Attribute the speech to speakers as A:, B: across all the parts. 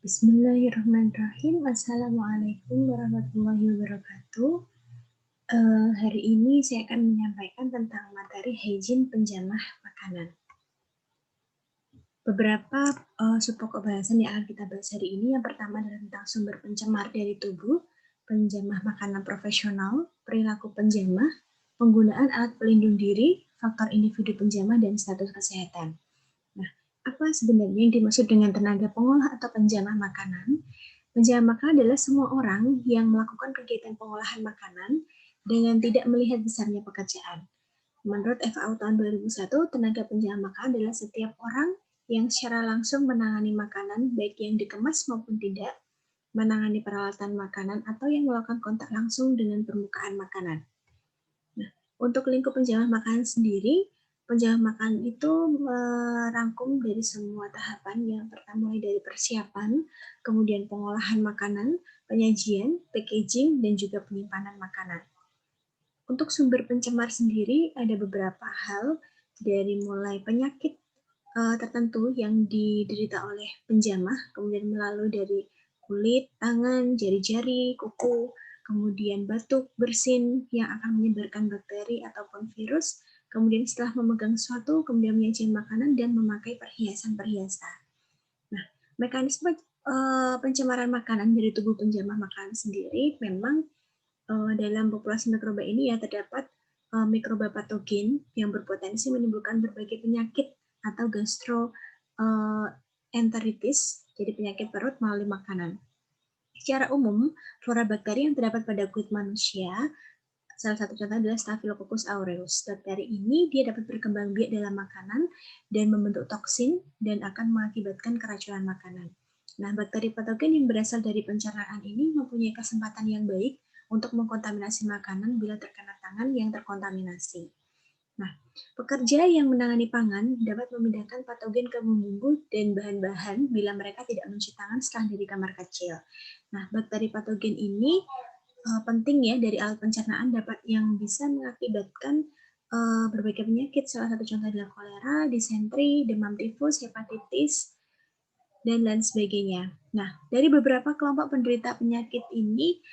A: Bismillahirrahmanirrahim. Assalamualaikum warahmatullahi wabarakatuh. Hari ini saya akan menyampaikan tentang materi hygiene penjamah makanan. Beberapa subpokok bahasan yang akan kita bahas hari ini. Yang pertama adalah tentang sumber pencemar dari tubuh, penjamah makanan profesional, perilaku penjamah, penggunaan alat pelindung diri, faktor individu penjamah, dan status kesehatan. Nah, apa sebenarnya yang dimaksud dengan tenaga pengolah atau penjamah makanan? Penjamah makanan adalah semua orang yang melakukan kegiatan pengolahan makanan dengan tidak melihat besarnya pekerjaan. Menurut FAO tahun 2001, tenaga penjamah makanan adalah setiap orang yang secara langsung menangani makanan, baik yang dikemas maupun tidak, menangani peralatan makanan, atau yang melakukan kontak langsung dengan permukaan makanan. Nah, untuk lingkup penjamah makanan sendiri, penjamah makanan itu merangkum dari semua tahapan. Yang pertama mulai dari persiapan, kemudian pengolahan makanan, penyajian, packaging, dan juga penyimpanan makanan. Untuk sumber pencemar sendiri ada beberapa hal, dari mulai penyakit tertentu yang diderita oleh penjamah, kemudian melalui dari kulit, tangan, jari-jari, kuku, kemudian batuk, bersin yang akan menyebarkan bakteri ataupun virus, kemudian setelah memegang sesuatu, kemudian menyajikan makanan dan memakai perhiasan-perhiasan. Nah, mekanisme pencemaran makanan dari tubuh penjamah makanan sendiri memang dalam populasi mikroba ini ya terdapat mikroba patogen yang berpotensi menimbulkan berbagai penyakit atau gastroenteritis, jadi penyakit perut melalui makanan. Secara umum, flora bakteri yang terdapat pada kulit manusia, salah satu contoh adalah Staphylococcus aureus. Bakteri ini dia dapat berkembang biak dalam makanan dan membentuk toksin dan akan mengakibatkan keracunan makanan. Nah, bakteri patogen yang berasal dari pencernaan ini mempunyai kesempatan yang baik untuk mengkontaminasi makanan bila terkena tangan yang terkontaminasi. Nah, pekerja yang menangani pangan dapat memindahkan patogen ke bumbu dan bahan-bahan bila mereka tidak mencuci tangan setelah dari kamar kecil. Nah, bakteri patogen ini penting ya dari alat pencernaan dapat yang bisa mengakibatkan berbagai penyakit. Salah satu contoh adalah kolera, disentri, demam tifus, hepatitis, dan lain sebagainya. Nah, dari beberapa kelompok penderita penyakit ini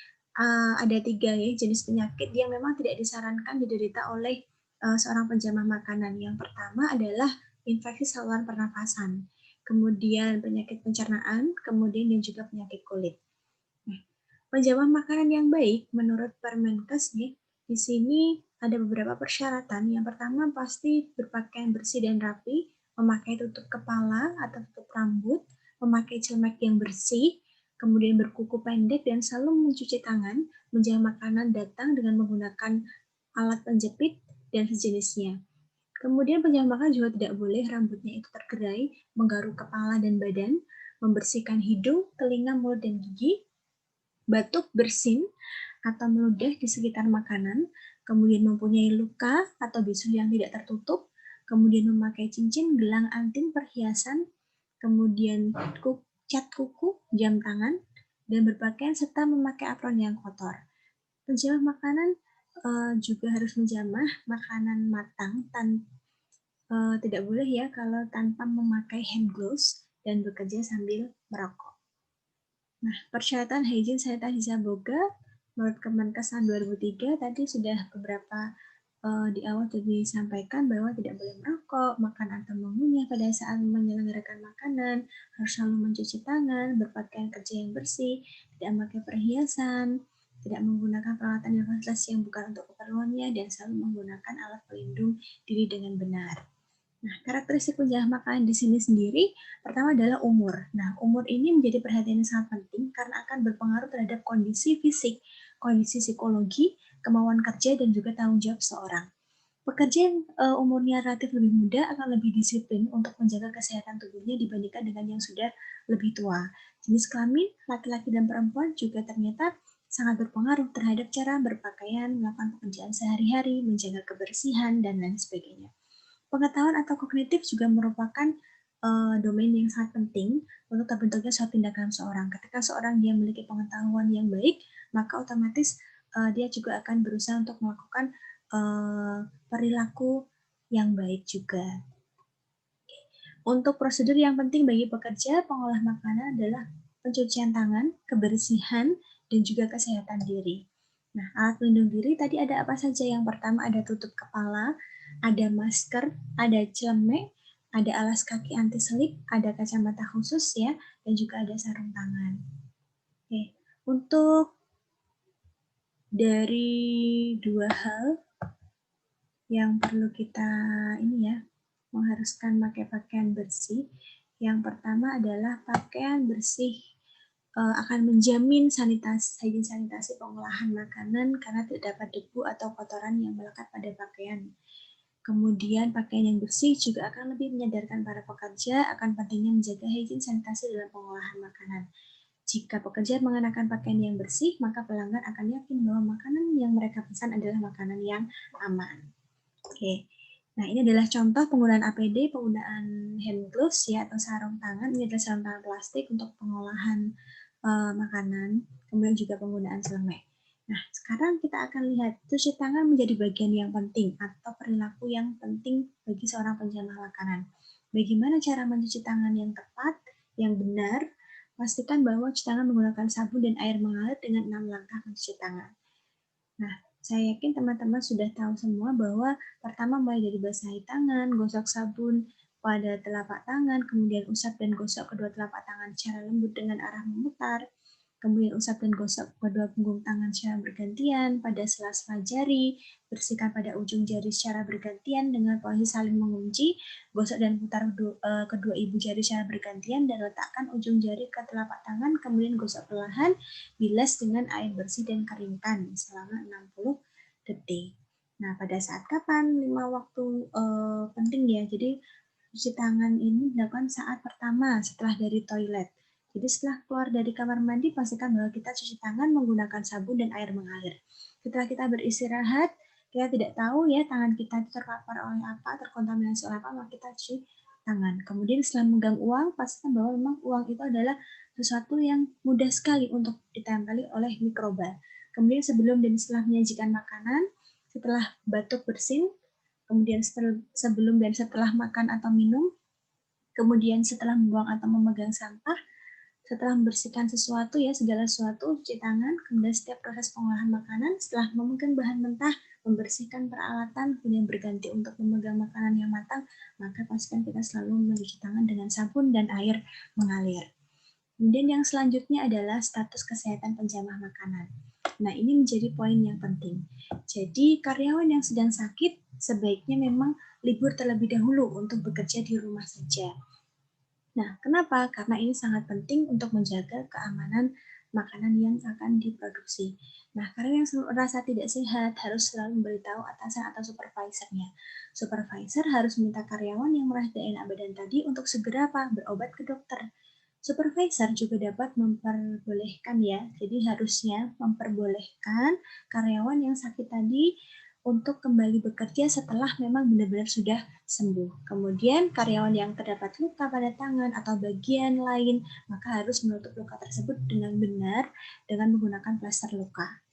A: ada 3 ya, jenis penyakit yang memang tidak disarankan diderita oleh seorang penjamah makanan. Yang pertama adalah infeksi saluran pernafasan, kemudian penyakit pencernaan, kemudian dan juga penyakit kulit. Nah, penjamah makanan yang baik menurut Permenkes nih, di sini ada beberapa persyaratan. Yang pertama pasti berpakaian bersih dan rapi, memakai tutup kepala atau tutup rambut, memakai celemek yang bersih, kemudian berkuku pendek dan selalu mencuci tangan, menjaga makanan datang dengan menggunakan alat penjepit dan sejenisnya. Kemudian penjamah makanan juga tidak boleh rambutnya itu tergerai, menggaruk kepala dan badan, membersihkan hidung, telinga, mulut, dan gigi, batuk, bersin, atau meludah di sekitar makanan, kemudian mempunyai luka atau bisul yang tidak tertutup, kemudian memakai cincin, gelang, anting, perhiasan, kemudian cat kuku, jam tangan, dan berpakaian serta memakai apron yang kotor. Penjamah makanan juga harus menjamah makanan matang tidak boleh ya kalau tanpa memakai hand gloves dan bekerja sambil merokok. Nah, persyaratan hygiene sanitasi Saboga menurut Kemenkes tahun 2003 tadi sudah beberapa di awal tadi disampaikan bahwa tidak boleh merokok, makan atau mengunyah pada saat menyelenggarakan makanan, harus selalu mencuci tangan, berpakaian kerja yang bersih, tidak memakai perhiasan, tidak menggunakan peralatan dan fasilitas yang bukan untuk keperluannya, dan selalu menggunakan alat pelindung diri dengan benar. Nah, karakteristik penjamah makanan di sini sendiri, pertama adalah umur. Nah, umur ini menjadi perhatian yang sangat penting karena akan berpengaruh terhadap kondisi fisik, kondisi psikologi, kemauan kerja, dan juga tanggung jawab seorang. Pekerja yang umurnya relatif lebih muda akan lebih disiplin untuk menjaga kesehatan tubuhnya dibandingkan dengan yang sudah lebih tua. Jenis kelamin, laki-laki dan perempuan juga ternyata sangat berpengaruh terhadap cara berpakaian, melakukan pekerjaan sehari-hari, menjaga kebersihan, dan lain sebagainya. Pengetahuan atau kognitif juga merupakan domain yang sangat penting untuk terbentuknya suatu tindakan seorang. Ketika seorang dia memiliki pengetahuan yang baik, maka otomatis dia juga akan berusaha untuk melakukan perilaku yang baik juga. Untuk prosedur yang penting bagi pekerja pengolah makanan adalah pencucian tangan, kebersihan, dan juga kesehatan diri. Nah, alat pelindung diri tadi ada apa saja? Yang pertama ada tutup kepala, ada masker, ada celemek, ada alas kaki anti selip, ada kacamata khusus ya, dan juga ada sarung tangan. Oke, untuk dari dua hal yang perlu kita mengharuskan pakai pakaian bersih. Yang pertama adalah pakaian bersih akan menjamin hygiene sanitasi pengolahan makanan karena tidak dapat debu atau kotoran yang melekat pada pakaian. Kemudian pakaian yang bersih juga akan lebih menyadarkan para pekerja akan pentingnya menjaga hygiene sanitasi dalam pengolahan makanan. Jika pekerja mengenakan pakaian yang bersih, maka pelanggan akan yakin bahwa makanan yang mereka pesan adalah makanan yang aman. Oke, nah ini adalah contoh penggunaan APD, penggunaan hand gloves ya atau sarung tangan. Ini adalah sarung tangan plastik untuk pengolahan makanan, kemudian juga penggunaan celemek. Nah, sekarang kita akan lihat cuci tangan menjadi bagian yang penting atau perilaku yang penting bagi seorang penjamah makanan. Bagaimana cara mencuci tangan yang tepat, yang benar? Pastikan bahwa cuci tangan menggunakan sabun dan air mengalir dengan 6 langkah mencuci tangan. Nah, saya yakin teman-teman sudah tahu semua bahwa pertama mulai dari basahi tangan, gosok sabun pada telapak tangan, kemudian usap dan gosok kedua telapak tangan secara lembut dengan arah memutar, kemudian usap dan gosok kedua punggung tangan secara bergantian pada sela-sela jari, bersihkan pada ujung jari secara bergantian dengan posisi saling mengunci, gosok dan putar kedua ibu jari secara bergantian dan letakkan ujung jari ke telapak tangan, kemudian gosok perlahan, bilas dengan air bersih dan keringkan selama 60 detik. Nah, pada saat kapan 5 waktu penting ya, jadi cuci tangan ini dilakukan saat pertama setelah dari toilet. Jadi setelah keluar dari kamar mandi, pastikan bahwa kita cuci tangan menggunakan sabun dan air mengalir. Setelah kita beristirahat, kita tidak tahu ya tangan kita terpapar oleh apa, terkontaminasi oleh apa, maka kita cuci tangan. Kemudian setelah memegang uang, pastikan bahwa memang uang itu adalah sesuatu yang mudah sekali untuk ditempeli oleh mikroba. Kemudian sebelum dan setelah menyajikan makanan, setelah batuk bersin, kemudian sebelum dan setelah makan atau minum, kemudian setelah membuang atau memegang sampah, setelah membersihkan sesuatu ya, segala sesuatu, cuci tangan, kemudian setiap proses pengolahan makanan, setelah memegang bahan mentah, membersihkan peralatan, kemudian berganti untuk memegang makanan yang matang, maka pastikan kita selalu mencuci tangan dengan sabun dan air mengalir. Kemudian yang selanjutnya adalah status kesehatan penjamah makanan. Nah, ini menjadi poin yang penting. Jadi, karyawan yang sedang sakit sebaiknya memang libur terlebih dahulu untuk bekerja di rumah saja. Nah, kenapa? Karena ini sangat penting untuk menjaga keamanan makanan yang akan diproduksi. Nah, karena yang merasa tidak sehat harus selalu memberitahu atasan atau supervisornya. Supervisor harus minta karyawan yang merasa tidak enak badan tadi untuk segera berobat ke dokter. Supervisor juga dapat memperbolehkan ya, jadi harusnya memperbolehkan karyawan yang sakit tadi untuk kembali bekerja setelah memang benar-benar sudah sembuh. Kemudian karyawan yang terdapat luka pada tangan atau bagian lain, maka harus menutup luka tersebut dengan benar dengan menggunakan plester luka.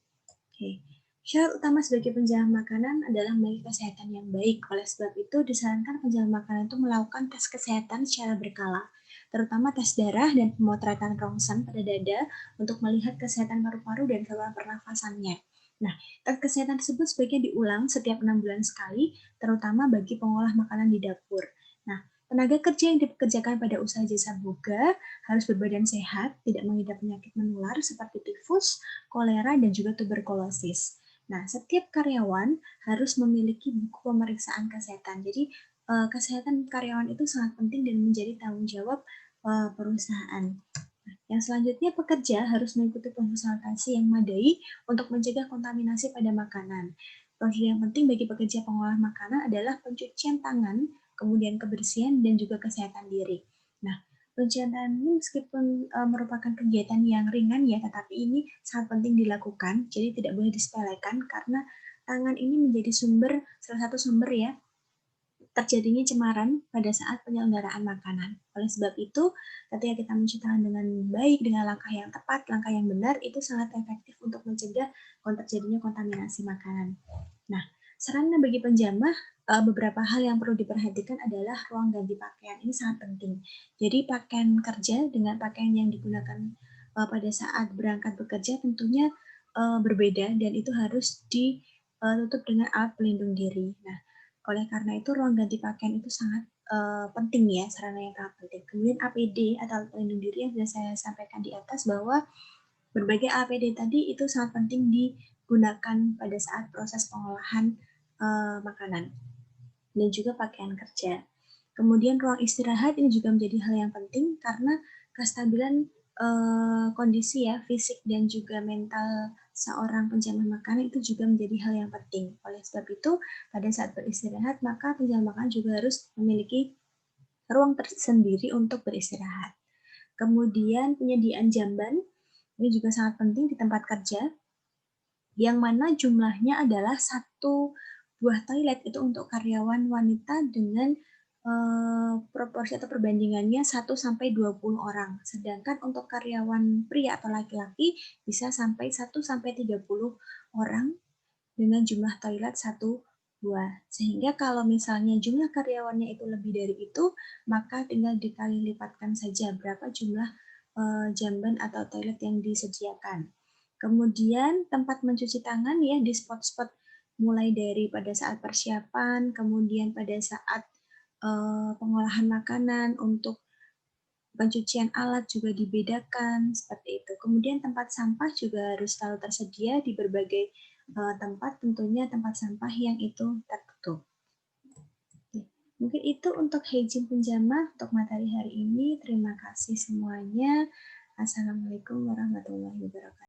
A: Oke. Syarat utama sebagai penjamah makanan adalah memiliki kesehatan yang baik. Oleh sebab itu, disarankan penjamah makanan itu melakukan tes kesehatan secara berkala, terutama tes darah dan pemotretan rongsen pada dada untuk melihat kesehatan paru-paru dan saluran pernafasannya. Nah, tes kesehatan tersebut sebaiknya diulang setiap 6 bulan sekali, terutama bagi pengolah makanan di dapur. Nah, tenaga kerja yang dipekerjakan pada usaha jasa boga harus berbadan sehat, tidak mengidap penyakit menular seperti tifus, kolera, dan juga tuberkulosis. Nah, setiap karyawan harus memiliki buku pemeriksaan kesehatan. Jadi, kesehatan karyawan itu sangat penting dan menjadi tanggung jawab perusahaan. Yang selanjutnya, pekerja harus mengikuti proses sanitasi yang memadai untuk mencegah kontaminasi pada makanan. Prosedur yang penting bagi pekerja pengolah makanan adalah pencucian tangan, kemudian kebersihan, dan juga kesehatan diri. Nah, pencucian tangan ini meskipun merupakan kegiatan yang ringan ya, tetapi ini sangat penting dilakukan, jadi tidak boleh disepelekan karena tangan ini menjadi salah satu sumber ya terjadinya cemaran pada saat penyelenggaraan makanan. Oleh sebab itu, ketika kita mencuci tangan dengan baik, dengan langkah yang tepat, langkah yang benar, itu sangat efektif untuk mencegah terjadinya kontaminasi makanan. Nah, sarana bagi penjamah beberapa hal yang perlu diperhatikan adalah ruang ganti pakaian. Ini sangat penting. Jadi pakaian kerja dengan pakaian yang digunakan pada saat berangkat bekerja tentunya berbeda dan itu harus ditutup dengan alat pelindung diri. Nah, oleh karena itu ruang ganti pakaian itu sangat penting ya, sarana yang sangat penting. Kemudian APD atau alat pelindung diri yang sudah saya sampaikan di atas bahwa berbagai APD tadi itu sangat penting digunakan pada saat proses pengolahan makanan dan juga pakaian kerja. Kemudian ruang istirahat ini juga menjadi hal yang penting karena kestabilan kondisi ya fisik dan juga mental seorang penjaga makanan itu juga menjadi hal yang penting. Oleh sebab itu, pada saat beristirahat maka penjaga makanan juga harus memiliki ruang tersendiri untuk beristirahat. Kemudian penyediaan jamban ini juga sangat penting di tempat kerja, yang mana jumlahnya adalah 1 buah toilet itu untuk karyawan wanita dengan proporsi atau perbandingannya 1 sampai 20 orang. Sedangkan untuk karyawan pria atau laki-laki bisa sampai 1 sampai 30 orang dengan jumlah toilet 1 buah. Sehingga kalau misalnya jumlah karyawannya itu lebih dari itu, maka tinggal dikali lipatkan saja berapa jumlah jamban atau toilet yang disediakan. Kemudian tempat mencuci tangan ya di spot-spot mulai dari pada saat persiapan, kemudian pada saat pengolahan makanan, untuk pencucian alat juga dibedakan seperti itu. Kemudian tempat sampah juga harus selalu tersedia di berbagai tempat, tentunya tempat sampah yang itu tertutup. Mungkin itu untuk hygiene penjama untuk materi hari ini. Terima kasih semuanya. Assalamualaikum warahmatullahi wabarakatuh.